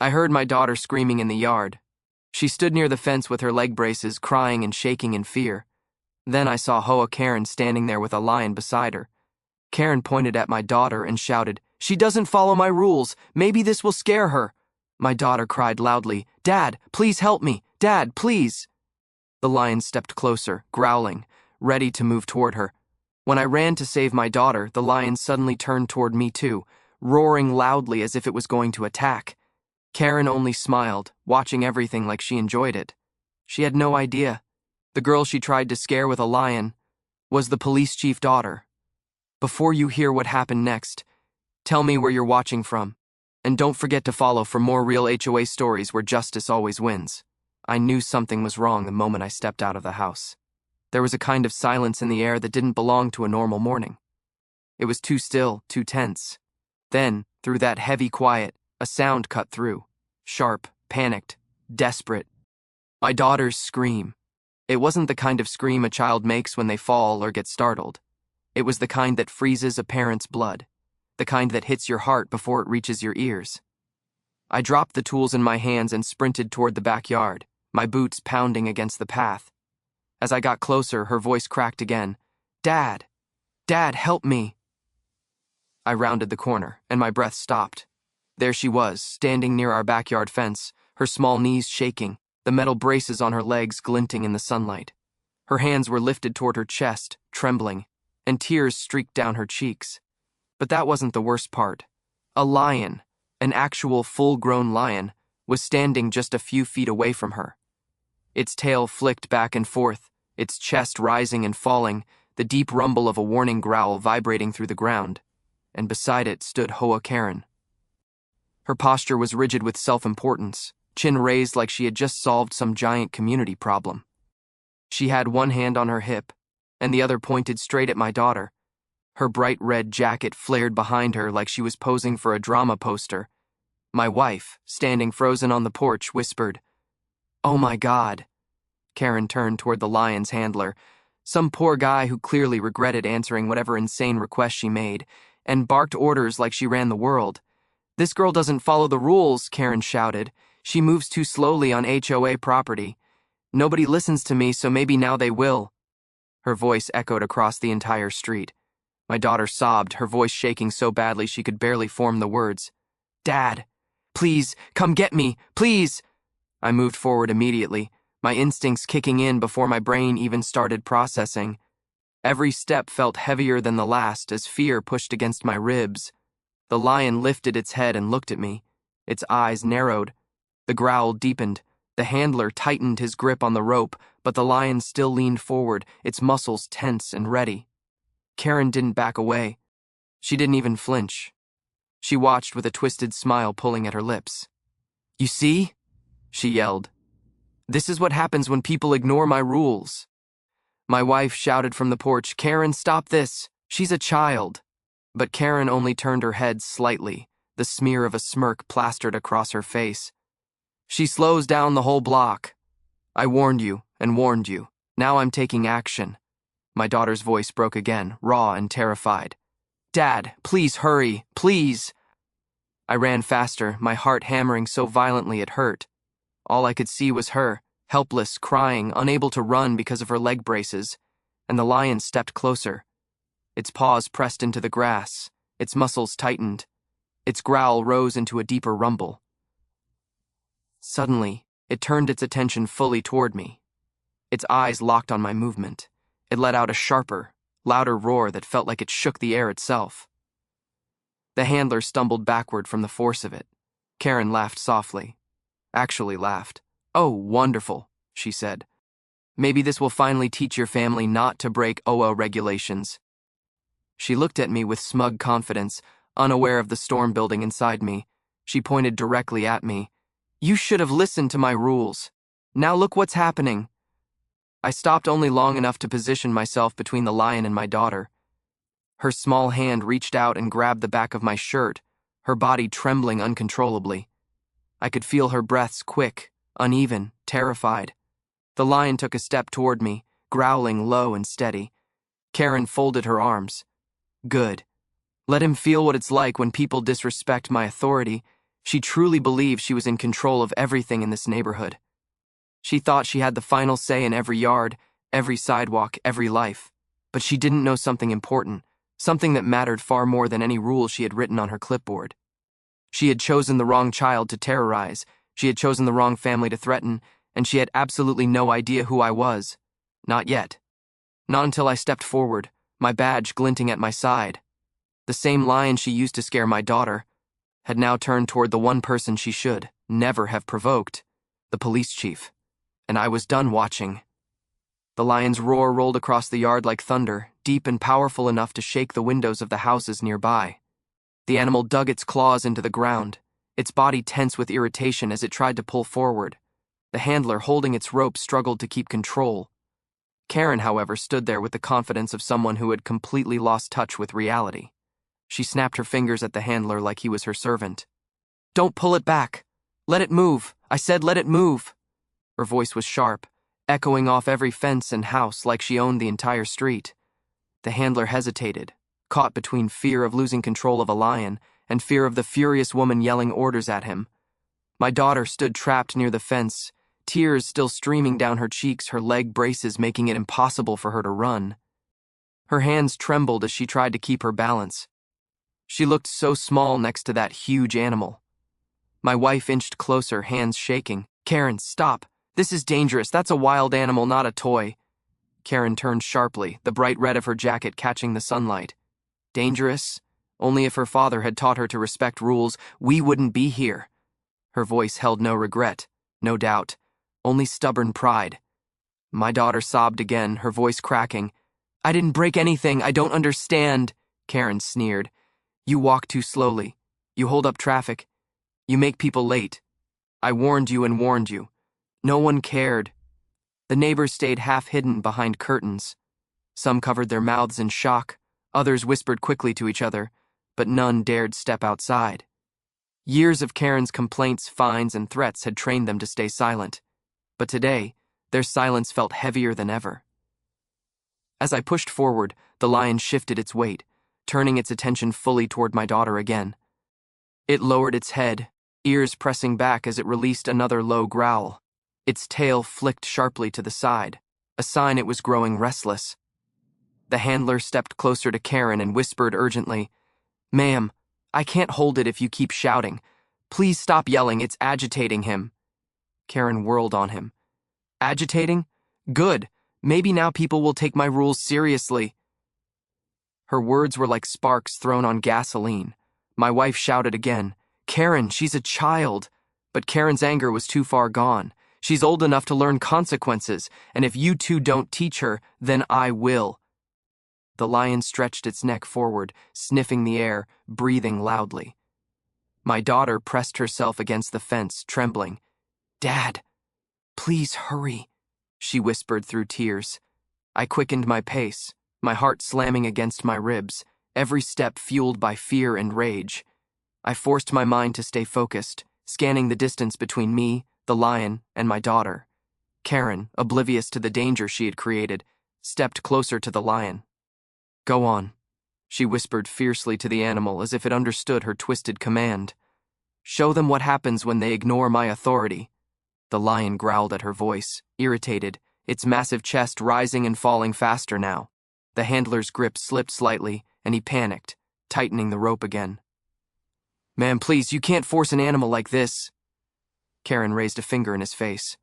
I heard my daughter screaming in the yard. She stood near the fence with her leg braces, crying and shaking in fear. Then I saw HOA Karen standing there with a lion beside her. Karen pointed at my daughter and shouted, "She doesn't follow my rules. Maybe this will scare her." My daughter cried loudly, "Dad, please help me. Dad, please." The lion stepped closer, growling, ready to move toward her. When I ran to save my daughter, the lion suddenly turned toward me too, roaring loudly as if it was going to attack. Karen only smiled, watching everything like she enjoyed it. She had no idea. The girl she tried to scare with a lion was the police chief's daughter. Before you hear what happened next, tell me where you're watching from. And don't forget to follow for more real HOA stories where justice always wins. I knew something was wrong the moment I stepped out of the house. There was a kind of silence in the air that didn't belong to a normal morning. It was too still, too tense. Then, through that heavy quiet, a sound cut through. Sharp, panicked, desperate. My daughter's scream. It wasn't the kind of scream a child makes when they fall or get startled. It was the kind that freezes a parent's blood. The kind that hits your heart before it reaches your ears. I dropped the tools in my hands and sprinted toward the backyard, my boots pounding against the path. As I got closer, her voice cracked again. "Dad! Dad, help me!" I rounded the corner, and my breath stopped. There she was, standing near our backyard fence, her small knees shaking, the metal braces on her legs glinting in the sunlight. Her hands were lifted toward her chest, trembling, and tears streaked down her cheeks. But that wasn't the worst part. A lion, an actual full-grown lion, was standing just a few feet away from her. Its tail flicked back and forth, its chest rising and falling, the deep rumble of a warning growl vibrating through the ground. And beside it stood HOA Karen. Her posture was rigid with self-importance, chin raised like she had just solved some giant community problem. She had one hand on her hip, and the other pointed straight at my daughter. Her bright red jacket flared behind her like she was posing for a drama poster. My wife, standing frozen on the porch, whispered, "Oh my God." Karen turned toward the lion's handler, some poor guy who clearly regretted answering whatever insane request she made, and barked orders like she ran the world. "This girl doesn't follow the rules," Karen shouted. "She moves too slowly on HOA property. Nobody listens to me, so maybe now they will." Her voice echoed across the entire street. My daughter sobbed, her voice shaking so badly she could barely form the words. "Dad, please, come get me, please!" I moved forward immediately, my instincts kicking in before my brain even started processing. Every step felt heavier than the last as fear pushed against my ribs. The lion lifted its head and looked at me. Its eyes narrowed. The growl deepened. The handler tightened his grip on the rope, but the lion still leaned forward, its muscles tense and ready. Karen didn't back away. She didn't even flinch. She watched with a twisted smile pulling at her lips. "You see?" she yelled. "This is what happens when people ignore my rules." My wife shouted from the porch, "Karen, stop this. She's a child." But Karen only turned her head slightly, the smear of a smirk plastered across her face. "She slows down the whole block. I warned you and warned you. Now I'm taking action." My daughter's voice broke again, raw and terrified. "Dad, please hurry, please." I ran faster, my heart hammering so violently it hurt. All I could see was her, helpless, crying, unable to run because of her leg braces, and the lion stepped closer. Its paws pressed into the grass, its muscles tightened. Its growl rose into a deeper rumble. Suddenly, it turned its attention fully toward me. Its eyes locked on my movement. It let out a sharper, louder roar that felt like it shook the air itself. The handler stumbled backward from the force of it. Karen laughed softly. Actually laughed. "Oh, wonderful," she said. "Maybe this will finally teach your family not to break HOA regulations." She looked at me with smug confidence, unaware of the storm building inside me. She pointed directly at me. "You should have listened to my rules. Now look what's happening." I stopped only long enough to position myself between the lion and my daughter. Her small hand reached out and grabbed the back of my shirt, her body trembling uncontrollably. I could feel her breaths quick, uneven, terrified. The lion took a step toward me, growling low and steady. Karen folded her arms. "Good. Let him feel what it's like when people disrespect my authority. She truly believed she was in control of everything in this neighborhood. She thought she had the final say in every yard, every sidewalk, every life. But she didn't know something important, something that mattered far more than any rule she had written on her clipboard. She had chosen the wrong child to terrorize, she had chosen the wrong family to threaten, and she had absolutely no idea who I was. Not yet. Not until I stepped forward, my badge glinting at my side. The same lion she used to scare my daughter had now turned toward the one person she should never have provoked, the police chief. And I was done watching. The lion's roar rolled across the yard like thunder, deep and powerful enough to shake the windows of the houses nearby. The animal dug its claws into the ground, its body tense with irritation as it tried to pull forward. The handler holding its rope struggled to keep control. Karen, however, stood there with the confidence of someone who had completely lost touch with reality. She snapped her fingers at the handler like he was her servant. "Don't pull it back. Let it move. I said let it move." Her voice was sharp, echoing off every fence and house like she owned the entire street. The handler hesitated, caught between fear of losing control of a lion and fear of the furious woman yelling orders at him. My daughter stood trapped near the fence, tears still streaming down her cheeks, her leg braces making it impossible for her to run. Her hands trembled as she tried to keep her balance. She looked so small next to that huge animal. My wife inched closer, hands shaking. "Karen, stop. This is dangerous. That's a wild animal, not a toy." Karen turned sharply, the bright red of her jacket catching the sunlight. Dangerous? Only if her father had taught her to respect rules, we wouldn't be here. Her voice held no regret, no doubt, only stubborn pride. My daughter sobbed again, her voice cracking. "I didn't break anything. I don't understand," Karen sneered. "You walk too slowly. You hold up traffic. You make people late. I warned you and warned you. No one cared." The neighbors stayed half hidden behind curtains. Some covered their mouths in shock, others whispered quickly to each other, but none dared step outside. Years of Karen's complaints, fines, and threats had trained them to stay silent, but today, their silence felt heavier than ever. As I pushed forward, the lion shifted its weight, turning its attention fully toward my daughter again. It lowered its head, ears pressing back as it released another low growl. Its tail flicked sharply to the side, a sign it was growing restless. The handler stepped closer to Karen and whispered urgently, "Ma'am, I can't hold it if you keep shouting. Please stop yelling, it's agitating him." Karen whirled on him. "Agitating? Good. Maybe now people will take my rules seriously." Her words were like sparks thrown on gasoline. My wife shouted again, "Karen, she's a child." But Karen's anger was too far gone. She's old enough to learn consequences, and if you two don't teach her, then I will. The lion stretched its neck forward, sniffing the air, breathing loudly. My daughter pressed herself against the fence, trembling. "Dad, please hurry," she whispered through tears. I quickened my pace, my heart slamming against my ribs, every step fueled by fear and rage. I forced my mind to stay focused, scanning the distance between me, the lion, and my daughter. Karen, oblivious to the danger she had created, stepped closer to the lion. "Go on," she whispered fiercely to the animal as if it understood her twisted command. "Show them what happens when they ignore my authority." The lion growled at her voice, irritated, its massive chest rising and falling faster now. The handler's grip slipped slightly, and he panicked, tightening the rope again. "Ma'am, please, you can't force an animal like this." Karen raised a finger in his face.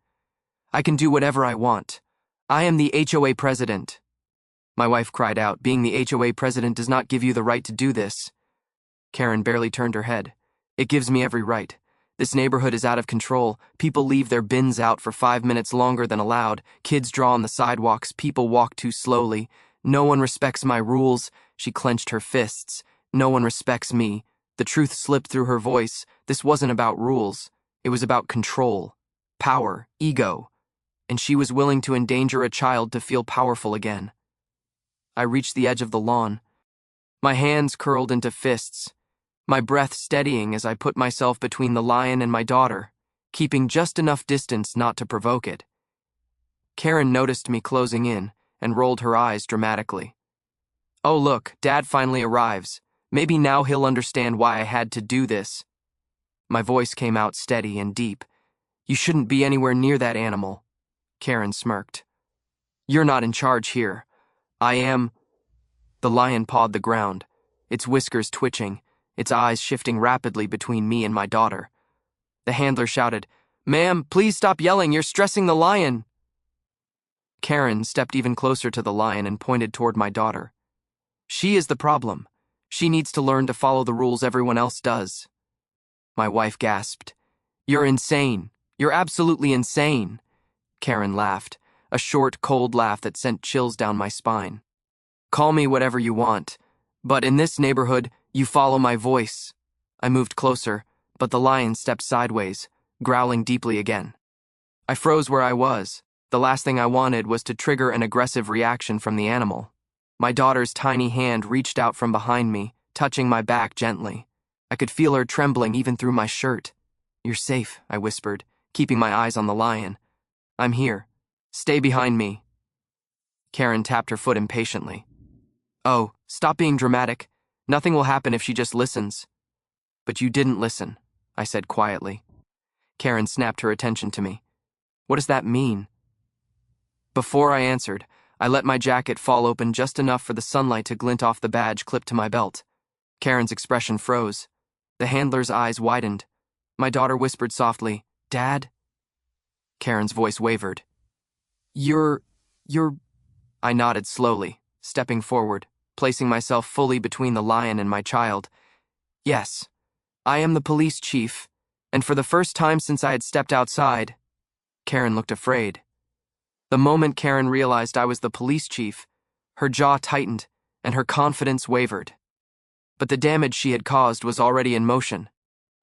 "I can do whatever I want. I am the HOA president." My wife cried out, "Being the HOA president does not give you the right to do this." Karen barely turned her head. "It gives me every right. This neighborhood is out of control. People leave their bins out for 5 minutes longer than allowed. Kids draw on the sidewalks. People walk too slowly. No one respects my rules." She clenched her fists. "No one respects me." The truth slipped through her voice. This wasn't about rules. It was about control, power, ego. And she was willing to endanger a child to feel powerful again. I reached the edge of the lawn. My hands curled into fists, my breath steadying as I put myself between the lion and my daughter, keeping just enough distance not to provoke it. Karen noticed me closing in and rolled her eyes dramatically. "Oh look, Dad finally arrives. Maybe now he'll understand why I had to do this." My voice came out steady and deep. You shouldn't be anywhere near that animal. Karen smirked. You're not in charge here. I am. The lion pawed the ground, its whiskers twitching, its eyes shifting rapidly between me and my daughter. The handler shouted, Ma'am, please stop yelling, you're stressing the lion. Karen stepped even closer to the lion and pointed toward my daughter. She is the problem. She needs to learn to follow the rules everyone else does. My wife gasped. You're insane. You're absolutely insane. Karen laughed, a short, cold laugh that sent chills down my spine. Call me whatever you want, but in this neighborhood, you follow my voice. I moved closer, but the lion stepped sideways, growling deeply again. I froze where I was. The last thing I wanted was to trigger an aggressive reaction from the animal. My daughter's tiny hand reached out from behind me, touching my back gently. I could feel her trembling even through my shirt. You're safe, I whispered, keeping my eyes on the lion. I'm here. Stay behind me. Karen tapped her foot impatiently. Oh, stop being dramatic. Nothing will happen if she just listens. But you didn't listen, I said quietly. Karen snapped her attention to me. What does that mean? Before I answered, I let my jacket fall open just enough for the sunlight to glint off the badge clipped to my belt. Karen's expression froze. The handler's eyes widened. My daughter whispered softly, Dad? Karen's voice wavered. You're... I nodded slowly, stepping forward, placing myself fully between the lion and my child. Yes, I am the police chief, and for the first time since I had stepped outside. Karen looked afraid. The moment Karen realized I was the police chief, her jaw tightened and her confidence wavered. But the damage she had caused was already in motion.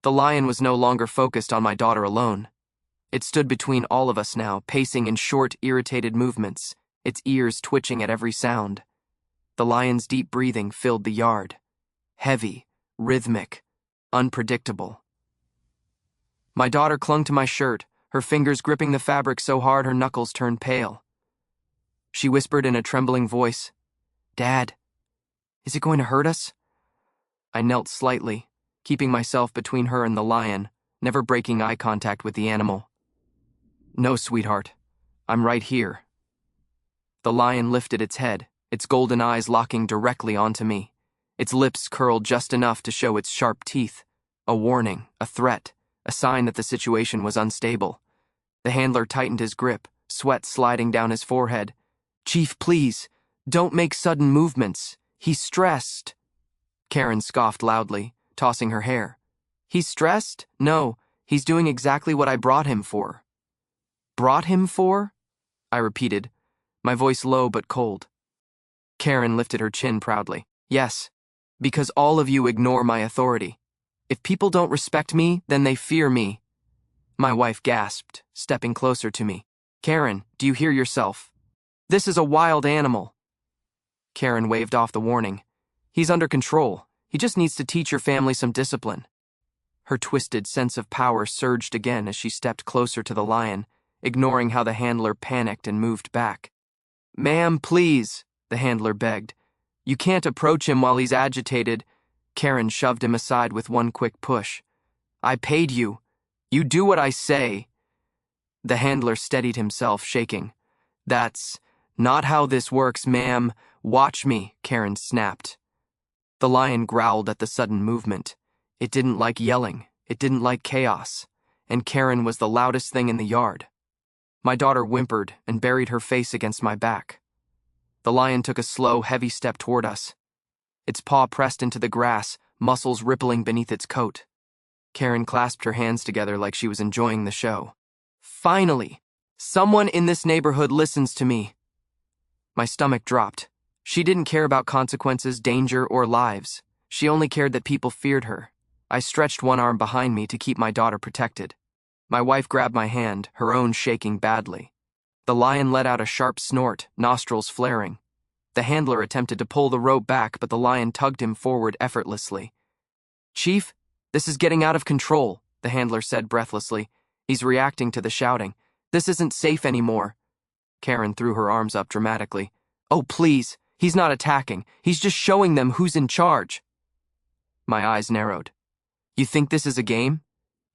The lion was no longer focused on my daughter alone. It stood between all of us now, pacing in short, irritated movements, its ears twitching at every sound. The lion's deep breathing filled the yard. Heavy, rhythmic, unpredictable. My daughter clung to my shirt, her fingers gripping the fabric so hard her knuckles turned pale. She whispered in a trembling voice, Dad, is it going to hurt us? I knelt slightly, keeping myself between her and the lion, never breaking eye contact with the animal. No, sweetheart, I'm right here. The lion lifted its head, its golden eyes locking directly onto me. Its lips curled just enough to show its sharp teeth, a warning, a threat, a sign that the situation was unstable. The handler tightened his grip, sweat sliding down his forehead. Chief, please, don't make sudden movements. He's stressed. Karen scoffed loudly, tossing her hair. He's stressed? No, he's doing exactly what I brought him for. Brought him for? I repeated, my voice low but cold. Karen lifted her chin proudly. Yes, because all of you ignore my authority. If people don't respect me, then they fear me. My wife gasped, stepping closer to me. Karen, do you hear yourself? This is a wild animal. Karen waved off the warning. He's under control. He just needs to teach your family some discipline. Her twisted sense of power surged again as she stepped closer to the lion, ignoring how the handler panicked and moved back. Ma'am, please, the handler begged. You can't approach him while he's agitated. Karen shoved him aside with one quick push. I paid you. You do what I say. The handler steadied himself, shaking. That's not how this works, ma'am. Watch me, Karen snapped. The lion growled at the sudden movement. It didn't like yelling. It didn't like chaos. And Karen was the loudest thing in the yard. My daughter whimpered and buried her face against my back. The lion took a slow, heavy step toward us. Its paw pressed into the grass, muscles rippling beneath its coat. Karen clasped her hands together like she was enjoying the show. Finally, someone in this neighborhood listens to me. My stomach dropped. She didn't care about consequences, danger, or lives. She only cared that people feared her. I stretched one arm behind me to keep my daughter protected. My wife grabbed my hand, her own shaking badly. The lion let out a sharp snort, nostrils flaring. The handler attempted to pull the rope back, but the lion tugged him forward effortlessly. Chief, this is getting out of control, the handler said breathlessly. He's reacting to the shouting. This isn't safe anymore. Karen threw her arms up dramatically. Oh, please, he's not attacking. He's just showing them who's in charge. My eyes narrowed. You think this is a game?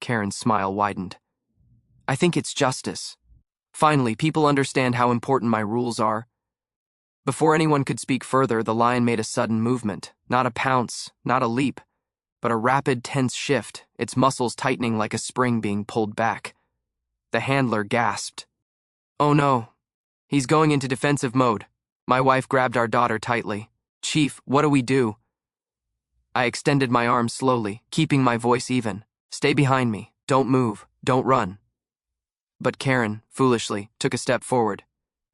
Karen's smile widened. I think it's justice. Finally, people understand how important my rules are. Before anyone could speak further, the lion made a sudden movement. Not a pounce, not a leap, but a rapid, tense shift, its muscles tightening like a spring being pulled back. The handler gasped. Oh no. He's going into defensive mode. My wife grabbed our daughter tightly. Chief, what do we do? I extended my arm slowly, keeping my voice even. Stay behind me. Don't move. Don't run. But Karen, foolishly, took a step forward.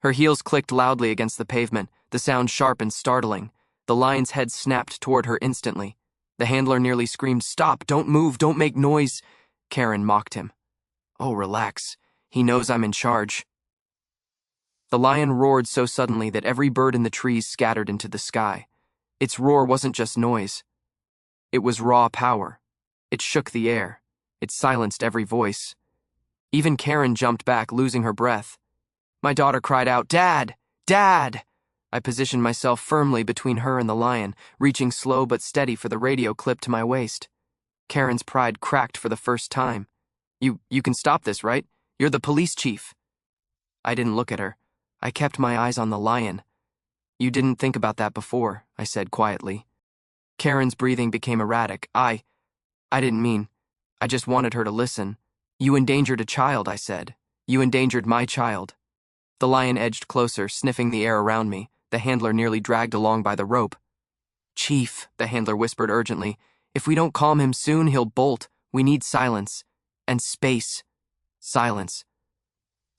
Her heels clicked loudly against the pavement, the sound sharp and startling. The lion's head snapped toward her instantly. The handler nearly screamed, Stop, don't move, don't make noise. Karen mocked him. Oh, relax. He knows I'm in charge. The lion roared so suddenly that every bird in the trees scattered into the sky. Its roar wasn't just noise. It was raw power. It shook the air. It silenced every voice. Even Karen jumped back, losing her breath. My daughter cried out, Dad! Dad! I positioned myself firmly between her and the lion, reaching slow but steady for the radio clip to my waist. Karen's pride cracked for the first time. You can stop this, right? You're the police chief. I didn't look at her. I kept my eyes on the lion. You didn't think about that before, I said quietly. Karen's breathing became erratic. I didn't mean. I just wanted her to listen. You endangered a child, I said. You endangered my child. The lion edged closer, sniffing the air around me, the handler nearly dragged along by the rope. Chief, the handler whispered urgently, if we don't calm him soon, he'll bolt. We need silence. And space. Silence.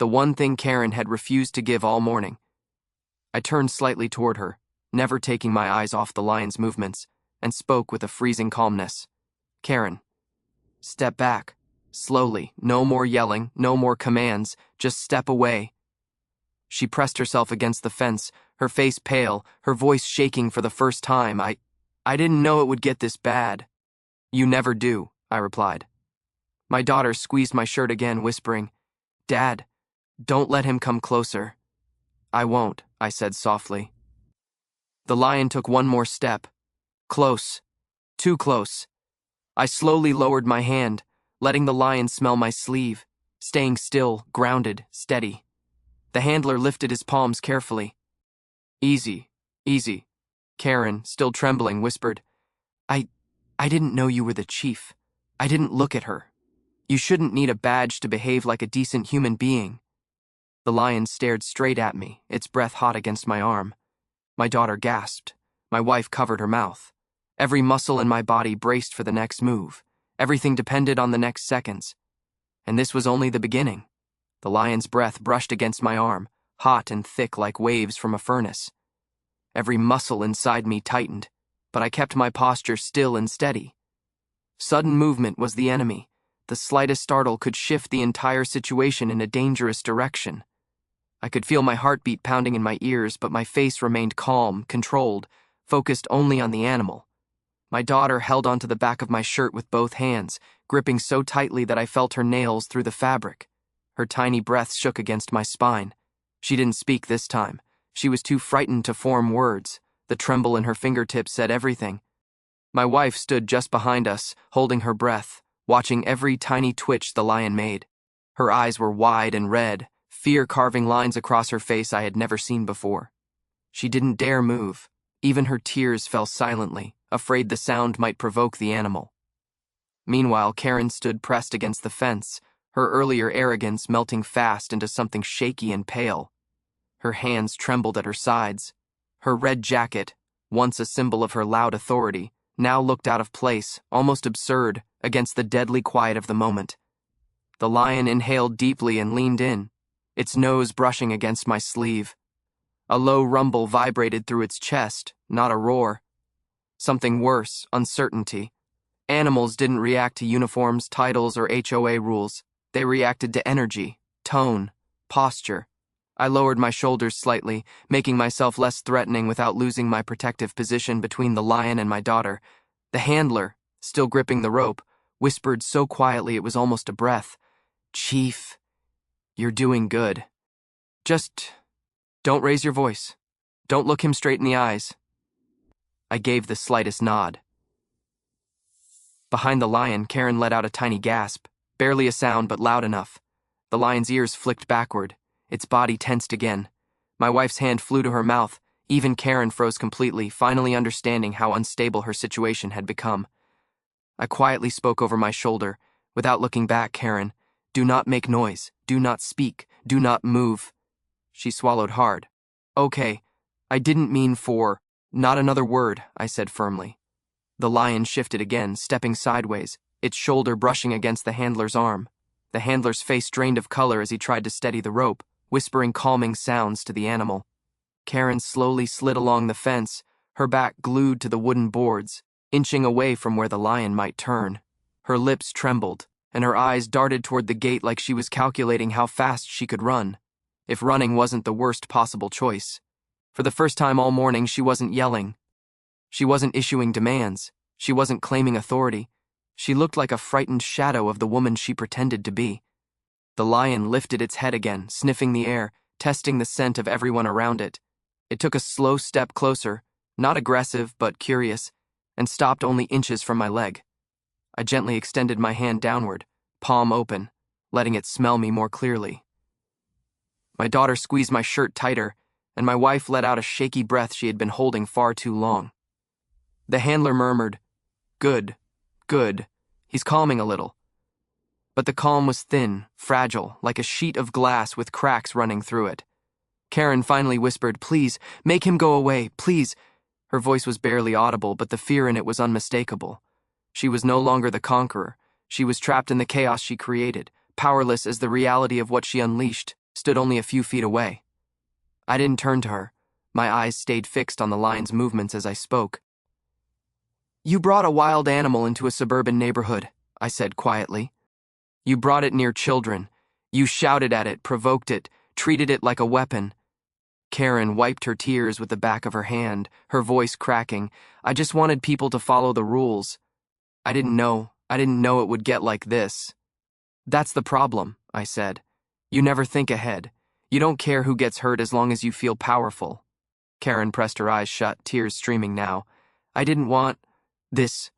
The one thing Karen had refused to give all morning. I turned slightly toward her, never taking my eyes off the lion's movements, and spoke with a freezing calmness. Karen, step back. Slowly. No more yelling, no more commands. Just step away. She pressed herself against the fence, her face pale, her voice shaking for the first time. I didn't know it would get this bad. You never do, I replied. My daughter squeezed my shirt again, whispering, Dad, don't let him come closer. I won't, I said softly. The lion took one more step. Close. Too close. I slowly lowered my hand, letting the lion smell my sleeve, staying still, grounded, steady. The handler lifted his palms carefully. Easy, easy. Karen, still trembling, whispered, I didn't know you were the chief. I didn't look at her. You shouldn't need a badge to behave like a decent human being. The lion stared straight at me, its breath hot against my arm. My daughter gasped. My wife covered her mouth. Every muscle in my body braced for the next move. Everything depended on the next seconds. And this was only the beginning. The lion's breath brushed against my arm, hot and thick like waves from a furnace. Every muscle inside me tightened, but I kept my posture still and steady. Sudden movement was the enemy. The slightest startle could shift the entire situation in a dangerous direction. I could feel my heartbeat pounding in my ears, but my face remained calm, controlled, focused only on the animal. My daughter held onto the back of my shirt with both hands, gripping so tightly that I felt her nails through the fabric. Her tiny breath shook against my spine. She didn't speak this time. She was too frightened to form words. The tremble in her fingertips said everything. My wife stood just behind us, holding her breath, watching every tiny twitch the lion made. Her eyes were wide and red, fear carving lines across her face I had never seen before. She didn't dare move. Even her tears fell silently, afraid the sound might provoke the animal. Meanwhile, Karen stood pressed against the fence, her earlier arrogance melting fast into something shaky and pale. Her hands trembled at her sides. Her red jacket, once a symbol of her loud authority, now looked out of place, almost absurd, against the deadly quiet of the moment. The lion inhaled deeply and leaned in, its nose brushing against my sleeve. A low rumble vibrated through its chest, not a roar. Something worse, uncertainty. Animals didn't react to uniforms, titles, or HOA rules. They reacted to energy, tone, posture. I lowered my shoulders slightly, making myself less threatening without losing my protective position between the lion and my daughter. The handler, still gripping the rope, whispered so quietly it was almost a breath. Chief, you're doing good. Just don't raise your voice. Don't look him straight in the eyes. I gave the slightest nod. Behind the lion, Karen let out a tiny gasp. Barely a sound, but loud enough. The lion's ears flicked backward. Its body tensed again. My wife's hand flew to her mouth. Even Karen froze completely, finally understanding how unstable her situation had become. I quietly spoke over my shoulder. Without looking back, Karen, do not make noise. Do not speak. Do not move. She swallowed hard. Okay, I didn't mean for... Not another word, I said firmly. The lion shifted again, stepping sideways, its shoulder brushing against the handler's arm. The handler's face drained of color as he tried to steady the rope, whispering calming sounds to the animal. Karen slowly slid along the fence, her back glued to the wooden boards, inching away from where the lion might turn. Her lips trembled, and her eyes darted toward the gate like she was calculating how fast she could run, if running wasn't the worst possible choice. For the first time all morning, she wasn't yelling. She wasn't issuing demands. She wasn't claiming authority. She looked like a frightened shadow of the woman she pretended to be. The lion lifted its head again, sniffing the air, testing the scent of everyone around it. It took a slow step closer, not aggressive but curious, and stopped only inches from my leg. I gently extended my hand downward, palm open, letting it smell me more clearly. My daughter squeezed my shirt tighter, and my wife let out a shaky breath she had been holding far too long. The handler murmured, "Good, good, he's calming a little." But the calm was thin, fragile, like a sheet of glass with cracks running through it. Karen finally whispered, "Please, make him go away, please." Her voice was barely audible, but the fear in it was unmistakable. She was no longer the conqueror. She was trapped in the chaos she created, powerless as the reality of what she unleashed stood only a few feet away. I didn't turn to her. My eyes stayed fixed on the lion's movements as I spoke. "You brought a wild animal into a suburban neighborhood," I said quietly. "You brought it near children. You shouted at it, provoked it, treated it like a weapon." Karen wiped her tears with the back of her hand, her voice cracking. "I just wanted people to follow the rules. I didn't know it would get like this." "That's the problem," I said. "You never think ahead. You don't care who gets hurt as long as you feel powerful." Karen pressed her eyes shut, tears streaming now. "I didn't want this."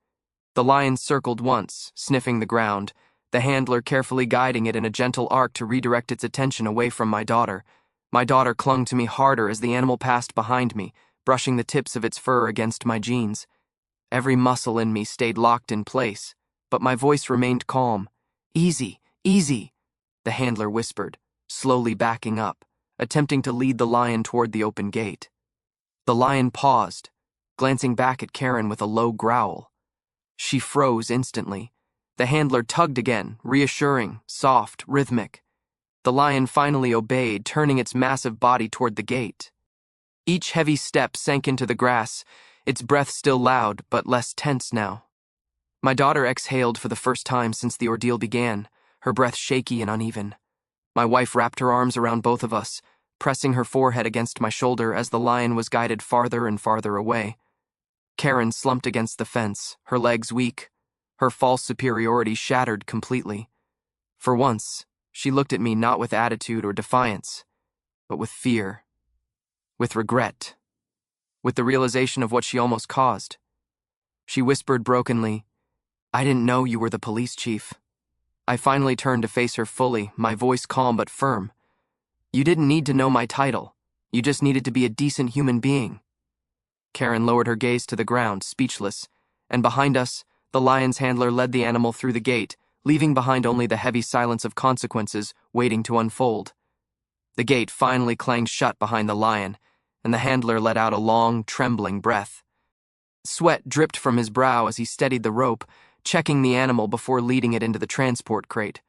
The lion circled once, sniffing the ground, the handler carefully guiding it in a gentle arc to redirect its attention away from my daughter. My daughter clung to me harder as the animal passed behind me, brushing the tips of its fur against my jeans. Every muscle in me stayed locked in place, but my voice remained calm. "Easy, easy," the handler whispered, slowly backing up, attempting to lead the lion toward the open gate. The lion paused, glancing back at Karen with a low growl. She froze instantly. The handler tugged again, reassuring, soft, rhythmic. The lion finally obeyed, turning its massive body toward the gate. Each heavy step sank into the grass, its breath still loud, but less tense now. My daughter exhaled for the first time since the ordeal began, her breath shaky and uneven. My wife wrapped her arms around both of us, pressing her forehead against my shoulder as the lion was guided farther and farther away. Karen slumped against the fence, her legs weak, her false superiority shattered completely. For once, she looked at me not with attitude or defiance, but with fear, with regret, with the realization of what she almost caused. She whispered brokenly, "I didn't know you were the police chief." I finally turned to face her fully, my voice calm but firm. "You didn't need to know my title. You just needed to be a decent human being." Karen lowered her gaze to the ground, speechless, and behind us, the lion's handler led the animal through the gate, leaving behind only the heavy silence of consequences waiting to unfold. The gate finally clanged shut behind the lion, and the handler let out a long, trembling breath. Sweat dripped from his brow as he steadied the rope, checking the animal before leading it into the transport crate.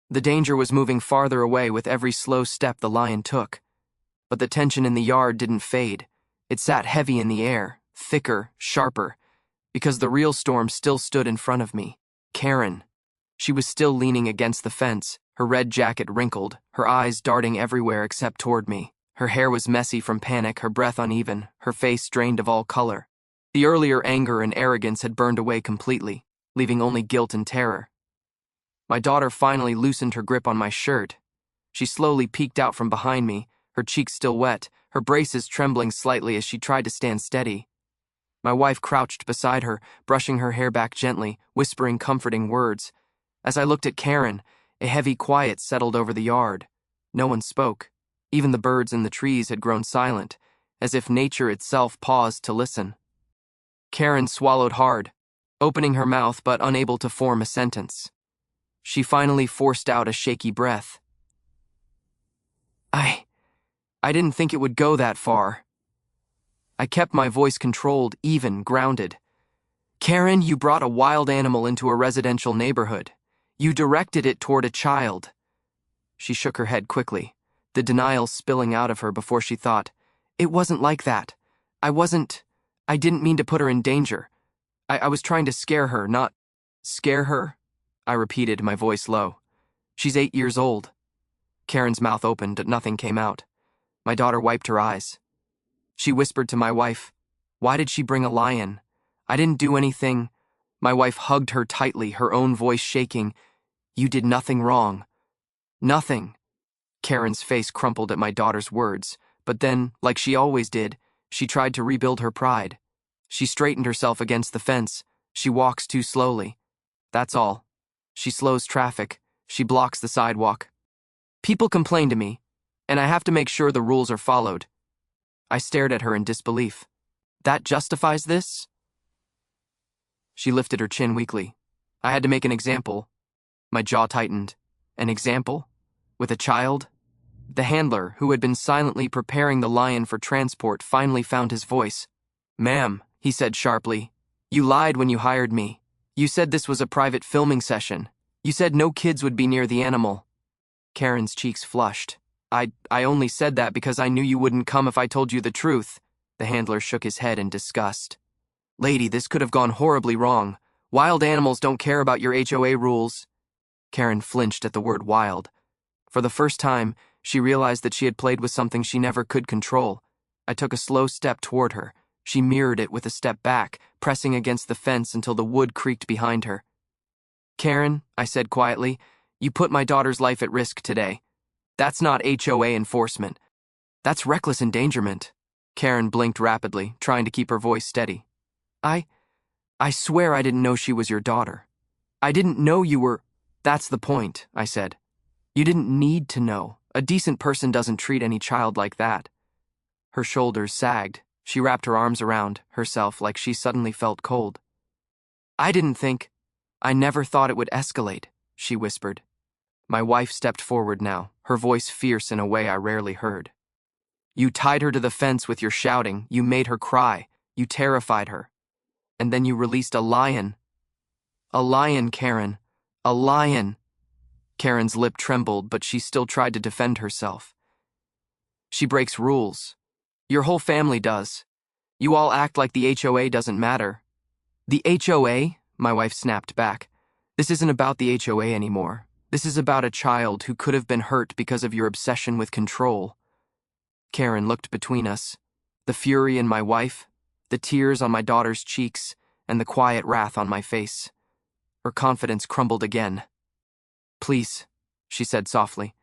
The danger was moving farther away with every slow step the lion took. But the tension in the yard didn't fade. It sat heavy in the air, thicker, sharper, because the real storm still stood in front of me. Karen. She was still leaning against the fence, her red jacket wrinkled, her eyes darting everywhere except toward me. Her hair was messy from panic, her breath uneven, her face drained of all color. The earlier anger and arrogance had burned away completely, leaving only guilt and terror. My daughter finally loosened her grip on my shirt. She slowly peeked out from behind me, her cheeks still wet, her braces trembling slightly as she tried to stand steady. My wife crouched beside her, brushing her hair back gently, whispering comforting words. As I looked at Karen, a heavy quiet settled over the yard. No one spoke. Even the birds in the trees had grown silent, as if nature itself paused to listen. Karen swallowed hard, opening her mouth but unable to form a sentence. She finally forced out a shaky breath. I didn't think it would go that far. I kept my voice controlled, even, grounded. Karen, you brought a wild animal into a residential neighborhood. You directed it toward a child. She shook her head quickly, the denial spilling out of her before she thought. It wasn't like that. I didn't mean to put her in danger. I was trying to scare her, not... Scare her? I repeated, my voice low. She's 8 years old. Karen's mouth opened, but nothing came out. My daughter wiped her eyes. She whispered to my wife, "Why did she bring a lion? I didn't do anything." My wife hugged her tightly, her own voice shaking. "You did nothing wrong." "Nothing." Karen's face crumpled at my daughter's words, but then, like she always did, she tried to rebuild her pride. She straightened herself against the fence. She walks too slowly. That's all. She slows traffic. She blocks the sidewalk. People complain to me, and I have to make sure the rules are followed. I stared at her in disbelief. That justifies this? She lifted her chin weakly. I had to make an example. My jaw tightened. An example? With a child? The handler, who had been silently preparing the lion for transport, finally found his voice. "Ma'am," he said sharply, "you lied when you hired me. You said this was a private filming session. You said no kids would be near the animal." Karen's cheeks flushed. I only said that because I knew you wouldn't come if I told you the truth." The handler shook his head in disgust. "Lady, this could have gone horribly wrong. Wild animals don't care about your HOA rules." Karen flinched at the word wild. For the first time, she realized that she had played with something she never could control. I took a slow step toward her. She mirrored it with a step back, pressing against the fence until the wood creaked behind her. "Karen," I said quietly, "you put my daughter's life at risk today. That's not HOA enforcement. That's reckless endangerment." Karen blinked rapidly, trying to keep her voice steady. I swear I didn't know she was your daughter. I didn't know you were..." "That's the point," I said. "You didn't need to know. A decent person doesn't treat any child like that." Her shoulders sagged. She wrapped her arms around herself like she suddenly felt cold. I never thought it would escalate," she whispered. My wife stepped forward now, her voice fierce in a way I rarely heard. "You tied her to the fence with your shouting, you made her cry, you terrified her. And then you released a lion." "A lion, Karen. A lion." Karen's lip trembled, but she still tried to defend herself. "She breaks rules. Your whole family does. You all act like the HOA doesn't matter." "The HOA?" my wife snapped back. "This isn't about the HOA anymore. This is about a child who could have been hurt because of your obsession with control." Karen looked between us. The fury in my wife, the tears on my daughter's cheeks, and the quiet wrath on my face. Her confidence crumbled again. "Please," she said softly.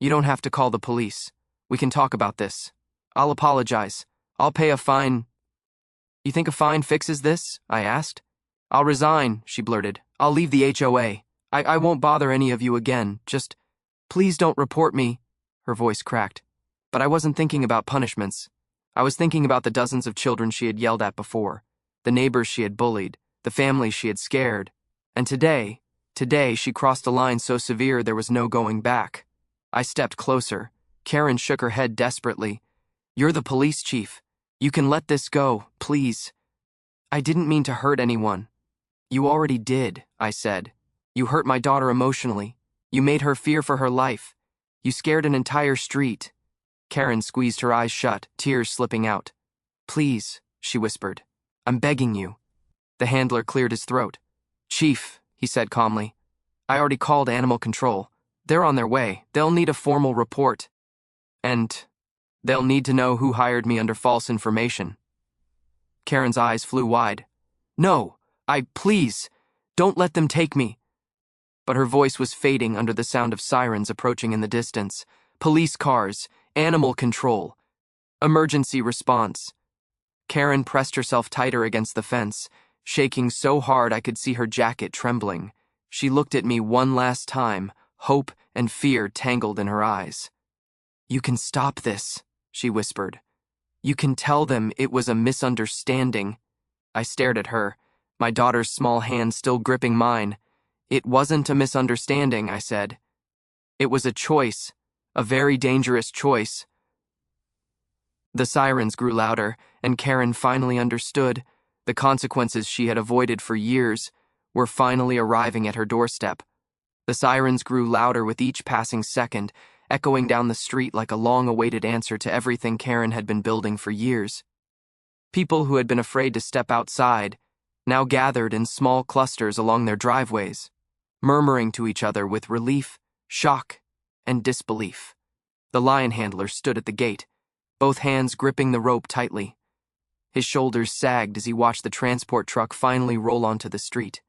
"You don't have to call the police. We can talk about this. I'll apologize. I'll pay a fine." "You think a fine fixes this?" I asked. "I'll resign," she blurted. "I'll leave the HOA. I won't bother any of you again. Just, please don't report me." Her voice cracked. But I wasn't thinking about punishments. I was thinking about the dozens of children she had yelled at before, the neighbors she had bullied, the families she had scared. And today she crossed a line so severe there was no going back. I stepped closer. Karen shook her head desperately. "You're the police chief. You can let this go, please." "I didn't mean to hurt anyone." "You already did," I said. "You hurt my daughter emotionally. You made her fear for her life. You scared an entire street." Karen squeezed her eyes shut, tears slipping out. "Please," she whispered. "I'm begging you." The handler cleared his throat. "Chief," he said calmly, "I already called animal control. They're on their way. They'll need a formal report. And they'll need to know who hired me under false information." Karen's eyes flew wide. "No, please, don't let them take me." But her voice was fading under the sound of sirens approaching in the distance. Police cars, animal control, emergency response. Karen pressed herself tighter against the fence, shaking so hard I could see her jacket trembling. She looked at me one last time, hope and fear tangled in her eyes. "You can stop this," she whispered. "You can tell them it was a misunderstanding." I stared at her, my daughter's small hand still gripping mine. "It wasn't a misunderstanding," I said. "It was a choice, a very dangerous choice." The sirens grew louder, and Karen finally understood. The consequences she had avoided for years were finally arriving at her doorstep. The sirens grew louder with each passing second, echoing down the street like a long-awaited answer to everything Karen had been building for years. People who had been afraid to step outside now gathered in small clusters along their driveways, murmuring to each other with relief, shock, and disbelief. The lion handler stood at the gate, both hands gripping the rope tightly. His shoulders sagged as he watched the transport truck finally roll onto the street.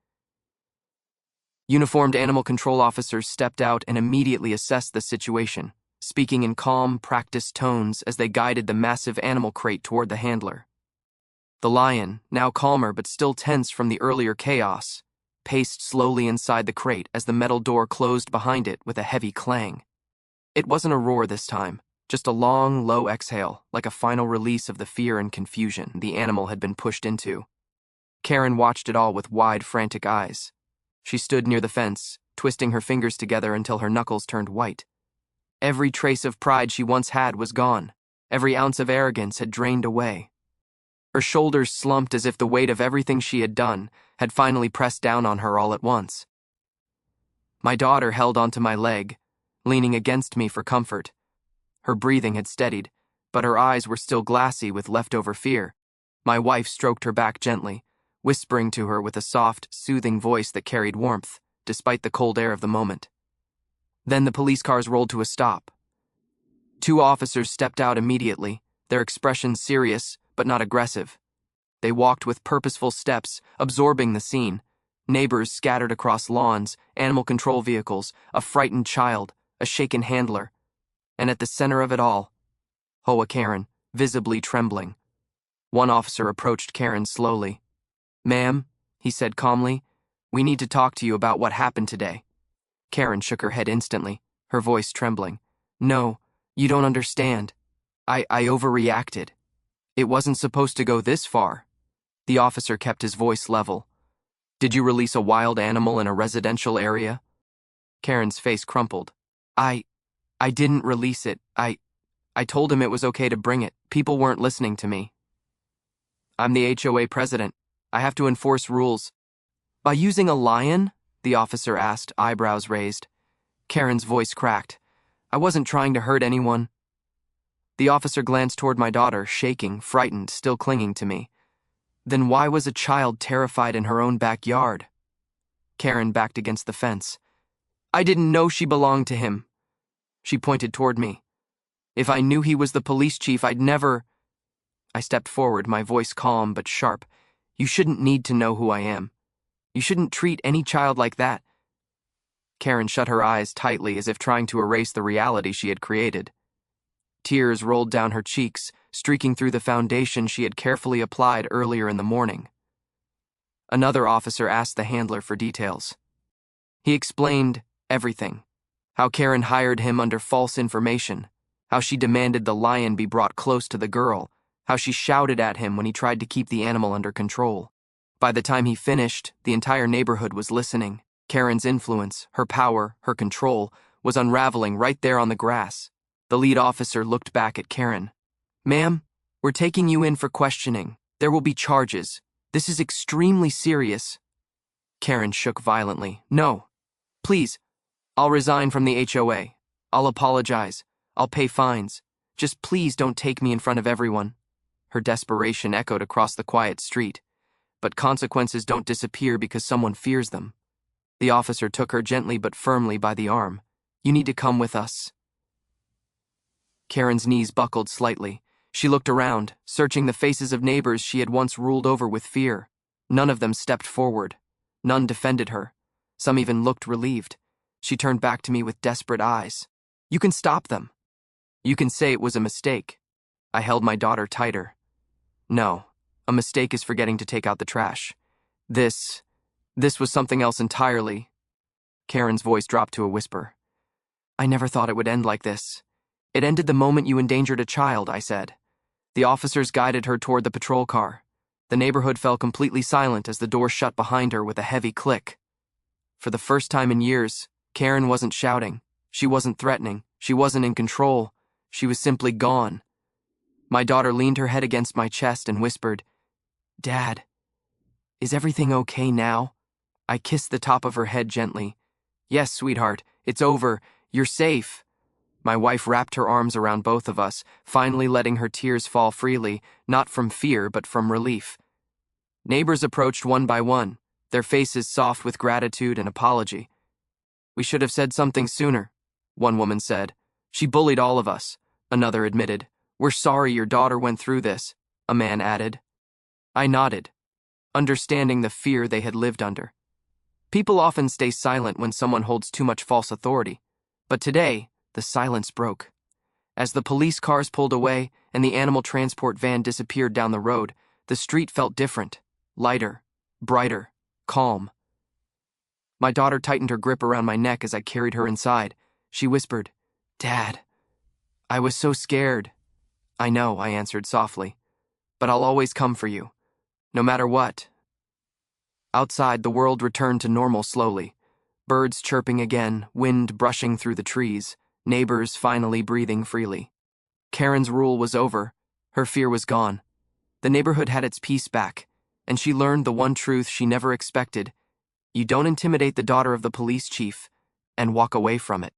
Uniformed animal control officers stepped out and immediately assessed the situation, speaking in calm, practiced tones as they guided the massive animal crate toward the handler. The lion, now calmer but still tense from the earlier chaos, paced slowly inside the crate as the metal door closed behind it with a heavy clang. It wasn't a roar this time, just a long, low exhale, like a final release of the fear and confusion the animal had been pushed into. Karen watched it all with wide, frantic eyes. She stood near the fence, twisting her fingers together until her knuckles turned white. Every trace of pride she once had was gone. Every ounce of arrogance had drained away. Her shoulders slumped as if the weight of everything she had done had finally pressed down on her all at once. My daughter held onto my leg, leaning against me for comfort. Her breathing had steadied, but her eyes were still glassy with leftover fear. My wife stroked her back gently, whispering to her with a soft, soothing voice that carried warmth, despite the cold air of the moment. Then the police cars rolled to a stop. 2 officers stepped out immediately, their expressions serious but not aggressive. They walked with purposeful steps, absorbing the scene. Neighbors scattered across lawns, animal control vehicles, a frightened child, a shaken handler. And at the center of it all, HOA Karen, visibly trembling. One officer approached Karen slowly. "Ma'am," he said calmly, "we need to talk to you about what happened today." Karen shook her head instantly, her voice trembling. "No, you don't understand. I overreacted. It wasn't supposed to go this far." The officer kept his voice level. "Did you release a wild animal in a residential area?" Karen's face crumpled. I didn't release it. I told him it was okay to bring it. People weren't listening to me. I'm the HOA president. I have to enforce rules." "By using a lion?" the officer asked, eyebrows raised. Karen's voice cracked. "I wasn't trying to hurt anyone." The officer glanced toward my daughter, shaking, frightened, still clinging to me. "Then why was a child terrified in her own backyard?" Karen backed against the fence. "I didn't know she belonged to him." She pointed toward me. "If I knew he was the police chief, I'd never—" I stepped forward, my voice calm but sharp. "You shouldn't need to know who I am. You shouldn't treat any child like that." Karen shut her eyes tightly as if trying to erase the reality she had created. Tears rolled down her cheeks, streaking through the foundation she had carefully applied earlier in the morning. Another officer asked the handler for details. He explained everything. How Karen hired him under false information. How she demanded the lion be brought close to the girl. How she shouted at him when he tried to keep the animal under control. By the time he finished, the entire neighborhood was listening. Karen's influence, her power, her control, was unraveling right there on the grass. The lead officer looked back at Karen. "Ma'am, we're taking you in for questioning. There will be charges. This is extremely serious." Karen shook violently. "No. Please, I'll resign from the HOA. I'll apologize. I'll pay fines. Just please don't take me in front of everyone." Her desperation echoed across the quiet street. But consequences don't disappear because someone fears them. The officer took her gently but firmly by the arm. "You need to come with us." Karen's knees buckled slightly. She looked around, searching the faces of neighbors she had once ruled over with fear. None of them stepped forward. None defended her. Some even looked relieved. She turned back to me with desperate eyes. "You can stop them. You can say it was a mistake." I held my daughter tighter. "No, a mistake is forgetting to take out the trash. This was something else entirely. Karen's voice dropped to a whisper. I never thought it would end like this. It ended the moment you endangered a child, I said. The officers guided her toward the patrol car. The neighborhood fell completely silent as the door shut behind her with a heavy click. For the first time in years, Karen wasn't shouting. She wasn't threatening. She wasn't in control. She was simply gone. My daughter leaned her head against my chest and whispered, Dad, is everything okay now? I kissed the top of her head gently. Yes, sweetheart, it's over. You're safe. My wife wrapped her arms around both of us, finally letting her tears fall freely, not from fear but from relief. Neighbors approached one by one, their faces soft with gratitude and apology. We should have said something sooner, one woman said. She bullied all of us, another admitted. We're sorry your daughter went through this, a man added. I nodded, understanding the fear they had lived under. People often stay silent when someone holds too much false authority, but today, the silence broke. As the police cars pulled away and the animal transport van disappeared down the road, the street felt different, lighter, brighter, calm. My daughter tightened her grip around my neck as I carried her inside. She whispered, Dad, I was so scared. I know, I answered softly, but I'll always come for you, no matter what. Outside, the world returned to normal slowly. Birds chirping again, wind brushing through the trees, neighbors finally breathing freely. Karen's rule was over. Her fear was gone. The neighborhood had its peace back, and she learned the one truth she never expected. You don't intimidate the daughter of the police chief and walk away from it.